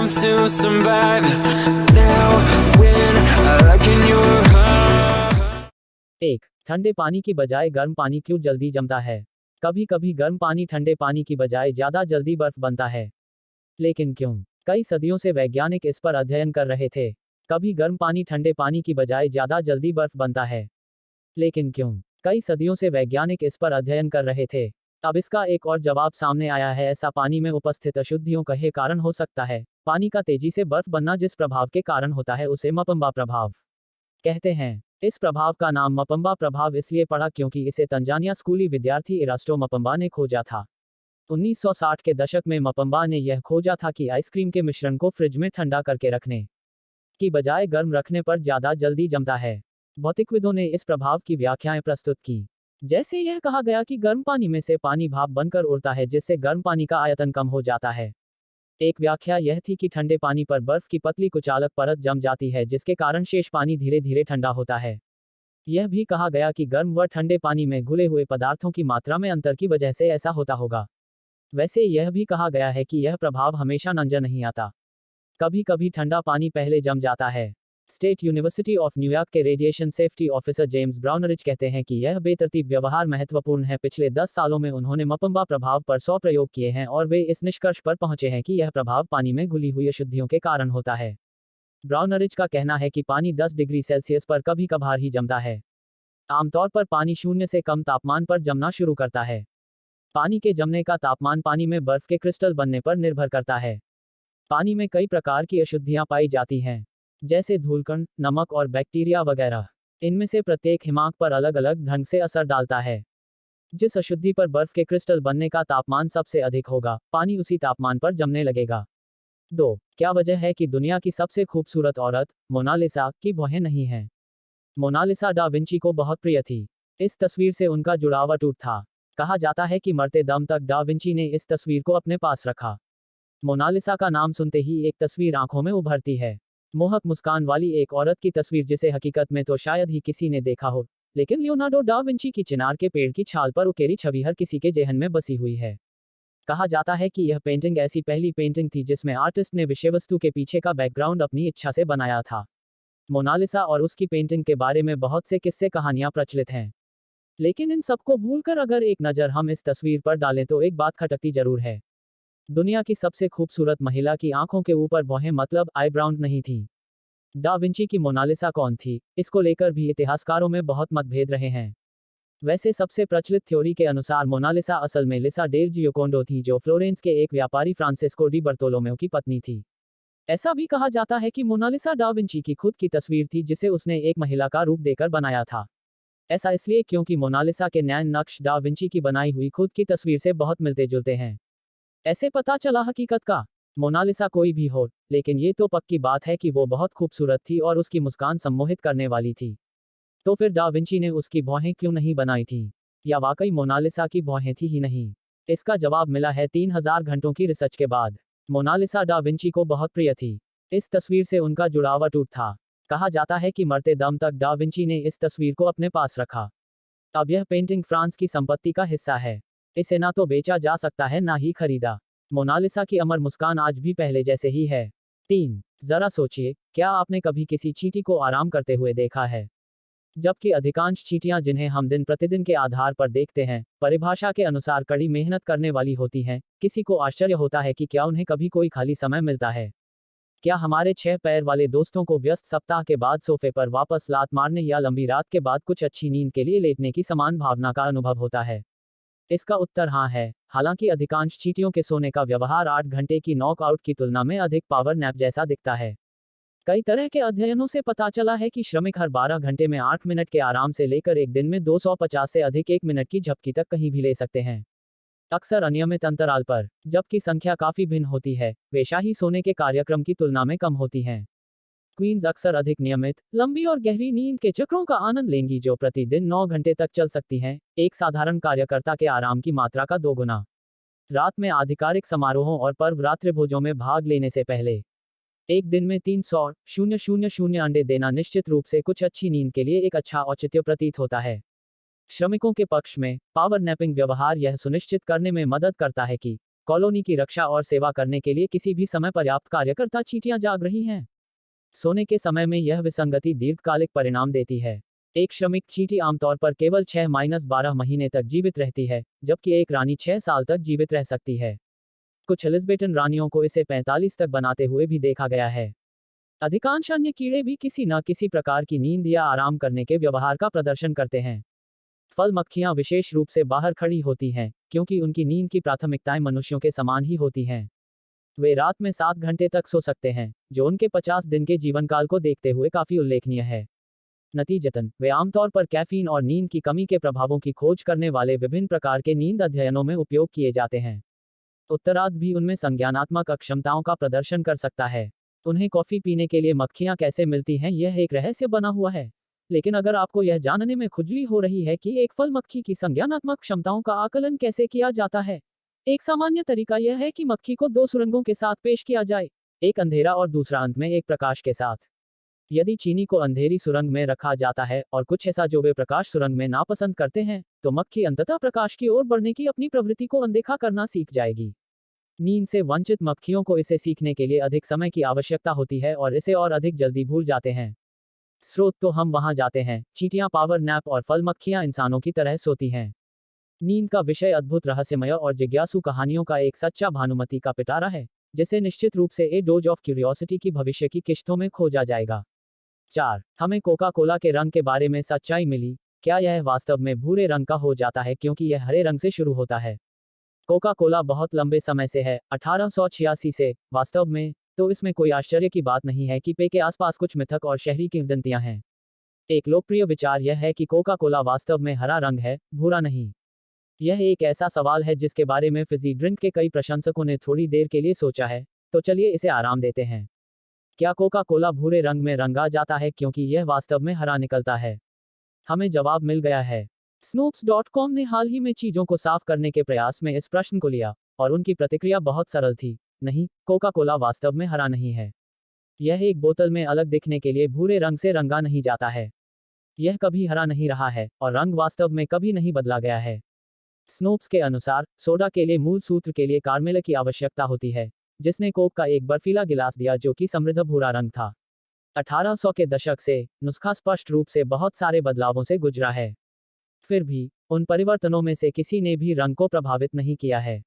to survive now when I look in your heart. एक, ठंडे पानी की बजाय गर्म पानी क्यों जल्दी जमता है? कभी कभी गर्म पानी ठंडे पानी की बजाय ज्यादा जल्दी बर्फ बनता है। लेकिन क्यों? कई सदियों से वैज्ञानिक इस पर अध्ययन कर रहे थे। कभी गर्म पानी ठंडे पानी की बजाय ज्यादा जल्दी बर्फ बनता है। लेकिन क्यों? कई सदियों से वैज्ञानिक इस पर अध्ययन कर रहे थे। अब इसका एक और जवाब सामने आया है। ऐसा पानी में उपस्थित अशुद्धियों का ही कारण हो सकता है। पानी का तेजी से बर्फ बनना जिस प्रभाव के कारण होता है उसे मपम्बा प्रभाव कहते हैं। इस प्रभाव का नाम मपम्बा प्रभाव इसलिए पड़ा क्योंकि इसे तंजानिया स्कूली विद्यार्थी इरास्टो मपम्बा ने खोजा था। 1960 के दशक में मपम्बा ने यह खोजा था कि आइसक्रीम के मिश्रण को फ्रिज में ठंडा करके रखने की बजाय गर्म रखने पर ज्यादा जल्दी जमता है। भौतिकविदों ने इस प्रभाव की व्याख्याएं प्रस्तुत की। जैसे यह कहा गया कि गर्म पानी में से पानी भाप बनकर उड़ता है जिससे गर्म पानी का आयतन कम हो जाता है। एक व्याख्या यह थी कि ठंडे पानी पर बर्फ की पतली कुचालक परत जम जाती है जिसके कारण शेष पानी धीरे धीरे ठंडा होता है। यह भी कहा गया कि गर्म व ठंडे पानी में घुले हुए पदार्थों की मात्रा में अंतर की वजह से ऐसा होता होगा। वैसे यह भी कहा गया है कि यह प्रभाव हमेशा नंजर नहीं आता। कभी कभी ठंडा पानी पहले जम जाता है। स्टेट यूनिवर्सिटी ऑफ न्यूयॉर्क के रेडिएशन सेफ्टी ऑफिसर जेम्स ब्राउनरिज कहते हैं कि यह बेतरतीब व्यवहार महत्वपूर्ण है। पिछले 10 सालों में उन्होंने मपम्बा प्रभाव पर 100 प्रयोग किए हैं और वे इस निष्कर्ष पर पहुंचे हैं कि यह प्रभाव पानी में घुली हुई अशुद्धियों के कारण होता है। ब्राउनरिज का कहना है कि पानी 10 डिग्री सेल्सियस पर कभी कभार ही जमता है। आमतौर पर पानी 0 से कम तापमान पर जमना शुरू करता है। पानी के जमने का तापमान पानी में बर्फ के क्रिस्टल बनने पर निर्भर करता है। पानी में कई प्रकार की अशुद्धियां पाई जाती हैं, जैसे धूलकण, नमक और बैक्टीरिया वगैरह। इनमें से प्रत्येक हिमांक पर अलग अलग ढंग से असर डालता है। जिस अशुद्धि पर बर्फ के क्रिस्टल बनने का तापमान सबसे अधिक होगा, पानी उसी तापमान पर जमने लगेगा। 2. क्या वजह है कि दुनिया की सबसे खूबसूरत औरत, मोनालिसा, की भौहें नहीं हैं? मोनालिसा डा विंची को बहुत प्रिय थी। इस तस्वीर से उनका जुड़ाव अटूट था। कहा जाता है कि मरते दम तक डा विंची ने इस तस्वीर को अपने पास रखा। मोनालिसा का नाम सुनते ही एक तस्वीर आंखों में उभरती है। मोहक मुस्कान वाली एक औरत की तस्वीर जिसे हकीकत में तो शायद ही किसी ने देखा हो, लेकिन लियोनार्डो डा विंची की चिनार के पेड़ की छाल पर उकेरी छवि हर किसी के जेहन में बसी हुई है। कहा जाता है कि यह पेंटिंग ऐसी पहली पेंटिंग थी जिसमें आर्टिस्ट ने विषय वस्तु के पीछे का बैकग्राउंड अपनी इच्छा से बनाया था। मोनालिसा और उसकी पेंटिंग के बारे में बहुत से किस्से कहानियां प्रचलित हैं। लेकिन इन सबको भूलकर अगर एक नज़र हम इस तस्वीर पर डालें तो एक बात खटकती जरूर है। दुनिया की सबसे खूबसूरत महिला की आंखों के ऊपर भौहें मतलब आईब्राउज नहीं थी। डा विंची की मोनालिसा कौन थी, इसको लेकर भी इतिहासकारों में बहुत मतभेद रहे हैं। वैसे सबसे प्रचलित थ्योरी के अनुसार मोनालिसा असल में लिसा डेल जियोकोंडो थी जो फ्लोरेंस के एक व्यापारी फ्रांसिस्को डी बर्तोलोमेओ की पत्नी थी। ऐसा भी कहा जाता है कि मोनालिसा डा विंची की खुद की तस्वीर थी जिसे उसने एक महिला का रूप देकर बनाया था। ऐसा इसलिए क्योंकि मोनालिसा के नैन नक्श डा विंची की बनाई हुई खुद की तस्वीर से बहुत मिलते जुलते हैं। ऐसे पता चला हकीकत का। मोनालिसा कोई भी हो, लेकिन ये तो पक्की बात है कि वो बहुत खूबसूरत थी और उसकी मुस्कान सम्मोहित करने वाली थी। तो फिर डा विंची ने उसकी भौहें क्यों नहीं बनाई थी? या वाकई मोनालिसा की भौहें थी ही नहीं? इसका जवाब मिला है 3000 घंटों की रिसर्च के बाद। मोनालिसा डा विंची को बहुत प्रिय थी। इस तस्वीर से उनका जुड़ाव अटूट था। कहा जाता है कि मरते दम तक डा विंची ने इस तस्वीर को अपने पास रखा। अब यह पेंटिंग फ्रांस की संपत्ति का हिस्सा है। इसे ना तो बेचा जा सकता है ना ही खरीदा। मोनालिसा की अमर मुस्कान आज भी पहले जैसे ही है। 3. जरा सोचिए, क्या आपने कभी किसी चींटी को आराम करते हुए देखा है? जबकि अधिकांश चींटियां जिन्हें हम दिन प्रतिदिन के आधार पर देखते हैं, परिभाषा के अनुसार कड़ी मेहनत करने वाली होती हैं, किसी को आश्चर्य होता है कि क्या उन्हें कभी कोई खाली समय मिलता है। क्या हमारे 6 पैर वाले दोस्तों को व्यस्त सप्ताह के बाद सोफे पर वापस लात मारने या लंबी रात के बाद कुछ अच्छी नींद के लिए लेटने की समान भावना का अनुभव होता है? इसका उत्तर हाँ है। हालांकि अधिकांश चींटियों के सोने का व्यवहार 8 घंटे की नॉकआउट की तुलना में अधिक पावर नैप जैसा दिखता है। कई तरह के अध्ययनों से पता चला है कि श्रमिक हर 12 घंटे में 8 मिनट के आराम से लेकर एक दिन में 250 से अधिक 1 मिनट की झपकी तक कहीं भी ले सकते हैं, अक्सर अनियमित अंतराल पर। जबकि संख्या काफी भिन्न होती है, वे शाही सोने के कार्यक्रम की तुलना में कम होती हैं। क्वींस अक्सर अधिक नियमित, लंबी और गहरी नींद के चक्रों का आनंद लेंगी जो प्रतिदिन 9 घंटे तक चल सकती हैं, एक साधारण कार्यकर्ता के आराम की मात्रा का 2 गुना। रात में आधिकारिक समारोहों और पर्व रात्रिभोजों में भाग लेने से पहले एक दिन में 300,000 अंडे देना निश्चित रूप से कुछ अच्छी नींद के लिए एक अच्छा औचित्य प्रतीत होता है। श्रमिकों के पक्ष में पावर नैपिंग व्यवहार यह सुनिश्चित करने में मदद करता है कि कॉलोनी की रक्षा और सेवा करने के लिए किसी भी समय पर्याप्त कार्यकर्ता चींटियां जाग रही हैं। सोने के समय में यह विसंगति दीर्घकालिक परिणाम देती है। एक श्रमिक चींटी आमतौर पर केवल 6-12 महीने तक जीवित रहती है, जबकि एक रानी 6 साल तक जीवित रह सकती है। कुछ एलिज़ाबेथन रानियों को इसे 45 तक बनाते हुए भी देखा गया है। अधिकांश अन्य कीड़े भी किसी न किसी प्रकार की नींद या आराम करने के व्यवहार का प्रदर्शन करते हैं। फल मक्खियां विशेष रूप से बाहर खड़ी होती हैं, क्योंकि उनकी नींद की प्राथमिकताएं मनुष्यों के समान ही होती हैं। वे रात में 7 घंटे तक सो सकते हैं, जो उनके 50 दिन के जीवनकाल को देखते हुए काफी उल्लेखनीय है। नतीजतन, वे आमतौर पर कैफीन और नींद की कमी के प्रभावों की खोज करने वाले विभिन्न प्रकार के नींद अध्ययनों में उपयोग किए जाते हैं। उत्तरार्ध भी उनमें संज्ञानात्मक अक्षमताओं का प्रदर्शन कर सकता है। उन्हें कॉफी पीने के लिए मक्खियां कैसे मिलती हैं, यह एक रहस्य बना हुआ है। लेकिन अगर आपको यह जानने में खुजली हो रही है कि एक फल मक्खी की संज्ञानात्मक क्षमताओं का आकलन कैसे किया जाता है, एक सामान्य तरीका यह है कि मक्खी को 2 सुरंगों के साथ पेश किया जाए, एक अंधेरा और दूसरा अंत में एक प्रकाश के साथ। यदि चीनी को अंधेरी सुरंग में रखा जाता है और कुछ ऐसा जो वे प्रकाश सुरंग में नापसंद करते हैं, तो मक्खी अंततः प्रकाश की ओर बढ़ने की अपनी प्रवृत्ति को अनदेखा करना सीख जाएगी। नींद से वंचित मक्खियों को इसे सीखने के लिए अधिक समय की आवश्यकता होती है और इसे और अधिक जल्दी भूल जाते हैं। स्रोत तो हम वहां जाते हैं। चींटियां पावर नैप और फल मक्खियां इंसानों की तरह सोती हैं। नींद का विषय अद्भुत, रहस्यमय और जिज्ञासु कहानियों का एक सच्चा भानुमति का पिटारा है, जिसे निश्चित रूप से ए डोज ऑफ क्यूरियोसिटी की भविष्य की किश्तों में खोजा जाएगा। 4. हमें कोका कोला के रंग के बारे में सच्चाई मिली। क्या यह वास्तव में भूरे रंग का हो जाता है क्योंकि यह हरे रंग से शुरू होता है? कोका कोला बहुत लंबे समय से है, 1886 से, वास्तव में, तो इसमें कोई आश्चर्य की बात नहीं है कि पे के आसपास कुछ मिथक और शहरी किंवदंतियां हैं। एक लोकप्रिय विचार यह है कि कोका कोला वास्तव में हरा रंग है, भूरा नहीं। यह एक ऐसा सवाल है जिसके बारे में फिजी ड्रिंक के कई प्रशंसकों ने थोड़ी देर के लिए सोचा है, तो चलिए इसे आराम देते हैं। क्या कोका कोला भूरे रंग में रंगा जाता है क्योंकि यह वास्तव में हरा निकलता है? हमें जवाब मिल गया है। Snopes.com ने हाल ही में चीजों को साफ करने के प्रयास में इस प्रश्न को लिया, और उनकी प्रतिक्रिया बहुत सरल थी। नहीं, कोका कोला वास्तव में हरा नहीं है। यह एक बोतल में अलग दिखने के लिए भूरे रंग से रंगा नहीं जाता है। यह कभी हरा नहीं रहा है, और रंग वास्तव में कभी नहीं बदला गया है। स्नोप्स के अनुसार, सोडा के लिए मूल सूत्र के लिए कार्मेल की आवश्यकता होती है, जिसने कोक का एक बर्फीला गिलास दिया जो कि समृद्ध भूरा रंग था। 1800 के दशक से, नुस्खा स्पष्ट रूप से बहुत सारे बदलावों से गुजरा है। फिर भी, उन परिवर्तनों में से किसी ने भी रंग को प्रभावित नहीं किया है।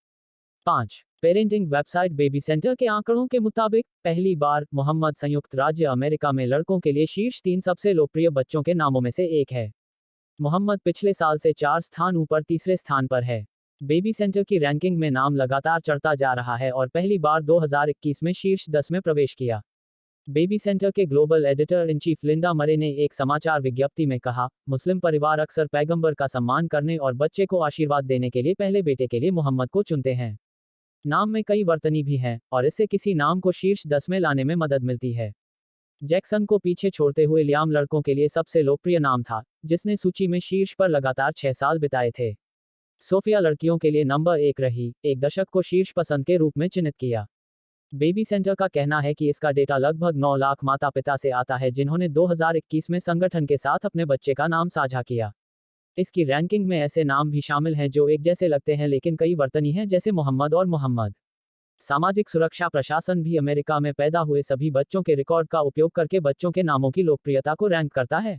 5. पेरेंटिंग वेबसाइट बेबी सेंटर के आंकड़ों के मुताबिक, पहली बार, मोहम्मद संयुक्त राज्य अमेरिका में लड़कों के लिए शीर्ष 3 सबसे लोकप्रिय बच्चों के नामों में से एक है। मोहम्मद पिछले साल से 4 स्थान ऊपर तीसरे स्थान पर है। बेबी सेंटर की रैंकिंग में नाम लगातार चढ़ता जा रहा है और पहली बार 2021 में शीर्ष 10 में प्रवेश किया। बेबी सेंटर के global editor in chief Linda मरे ने एक समाचार विज्ञप्ति में कहा, मुस्लिम परिवार अक्सर पैगंबर का सम्मान करने और बच्चे को आशीर्वाद देने के लिए पहले बेटे के लिए मोहम्मद को चुनते हैं। नाम में कई वर्तनी भी हैं, और इससे किसी नाम को शीर्ष 10 में लाने में मदद मिलती है। जैक्सन को पीछे छोड़ते हुए लियाम लड़कों के लिए सबसे लोकप्रिय नाम था, जिसने सूची में शीर्ष पर लगातार 6 साल बिताए थे। सोफिया लड़कियों के लिए नंबर 1 रही, एक दशक को शीर्ष पसंद के रूप में चिन्हित किया। बेबी सेंटर का कहना है कि इसका डेटा लगभग 9 लाख माता पिता से आता है जिन्होंने 2021 में संगठन के साथ अपने बच्चे का नाम साझा किया। इसकी रैंकिंग में ऐसे नाम भी शामिल हैं जो एक जैसे लगते हैं लेकिन कई वर्तनी हैं, जैसे मोहम्मद और मोहम्मद। सामाजिक सुरक्षा प्रशासन भी अमेरिका में पैदा हुए सभी बच्चों के रिकॉर्ड का उपयोग करके बच्चों के नामों की लोकप्रियता को रैंक करता है।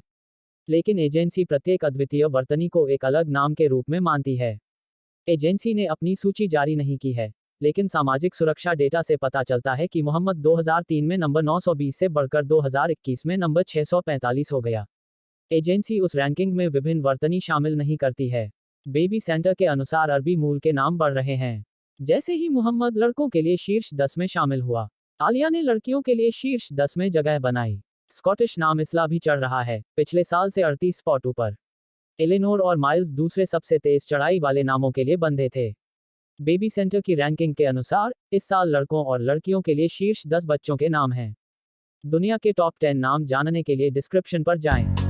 लेकिन एजेंसी प्रत्येक अद्वितीय वर्तनी को एक अलग नाम के रूप में मानती है। एजेंसी ने अपनी सूची जारी नहीं की है, लेकिन सामाजिक सुरक्षा डेटा से पता चलता है कि मोहम्मद 2003 में नंबर 920 से बढ़कर 2021 में नंबर 645 हो गया। एजेंसी उस रैंकिंग में विभिन्न वर्तनी शामिल नहीं करती है। बेबी सेंटर के अनुसार अरबी मूल के नाम बढ़ रहे हैं। जैसे ही मोहम्मद लड़कों के लिए शीर्ष 10 में शामिल हुआ, आलिया ने लड़कियों के लिए शीर्ष 10 में जगह बनाई। स्कॉटिश नाम इसला भी चढ़ रहा है, पिछले साल से 38 स्पॉट ऊपर। एलेनोर और माइल्स दूसरे सबसे तेज चढ़ाई वाले नामों के लिए बंधे थे। बेबी सेंटर की रैंकिंग के अनुसार, इस साल लड़कों और लड़कियों के लिए शीर्ष 10 बच्चों के नाम हैं। दुनिया के टॉप 10 नाम जानने के लिए डिस्क्रिप्शन पर जाएं।